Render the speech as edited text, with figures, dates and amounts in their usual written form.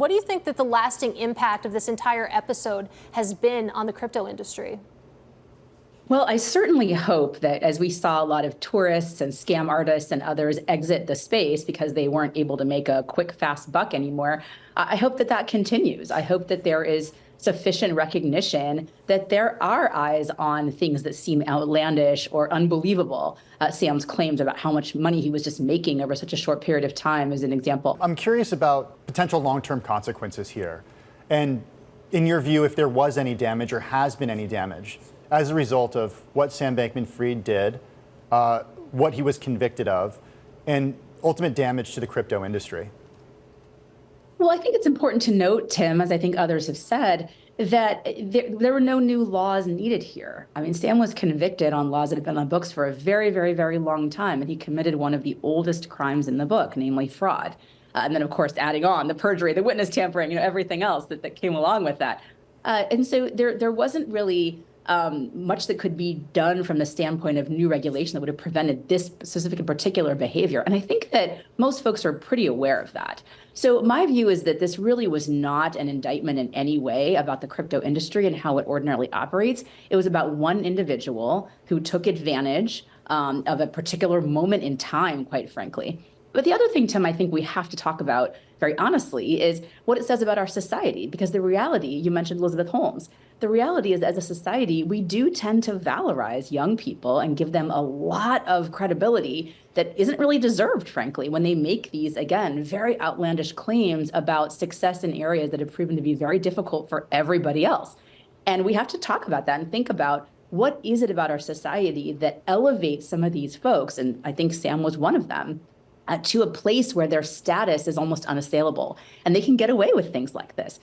What do you think that the lasting impact of this entire episode has been on the crypto industry? Well, I certainly hope that as we saw a lot of tourists and scam artists and others exit the space because they weren't able to make a quick, fast buck anymore, I hope that that continues. I hope that there is sufficient recognition that there are eyes on things that seem outlandish or unbelievable. Sam's claims about how much money he was just making over such a short period of time is an example. I'm curious about potential long-term consequences here. And in your view, if there was any damage or has been any damage as a result of what Sam Bankman-Fried did, what he was convicted of, and ultimate damage to the crypto industry. Well, I think it's important to note, Tim, as I think others have said, that there were no new laws needed here. I mean, Sam was convicted on laws that have been on the books for a very, very, very long time, and he committed one of the oldest crimes in the book, namely fraud. And then, of course, adding on the perjury, the witness tampering, everything else that came along with that. And so there wasn't really much that could be done from the standpoint of new regulation that would have prevented this specific and particular behavior. And I think that most folks are pretty aware of that. So my view is that this really was not an indictment in any way about the crypto industry and how it ordinarily operates. It was about one individual who took advantage of a particular moment in time, quite frankly. But the other thing, Tim, I think we have to talk about very honestly is what it says about our society, because the reality, you mentioned Elizabeth Holmes, the reality is as a society, we do tend to valorize young people and give them a lot of credibility that isn't really deserved, frankly, when they make these, again, very outlandish claims about success in areas that have proven to be very difficult for everybody else. And we have to talk about that and think about what is it about our society that elevates some of these folks, and I think Sam was one of them, to a place where their status is almost unassailable and they can get away with things like this.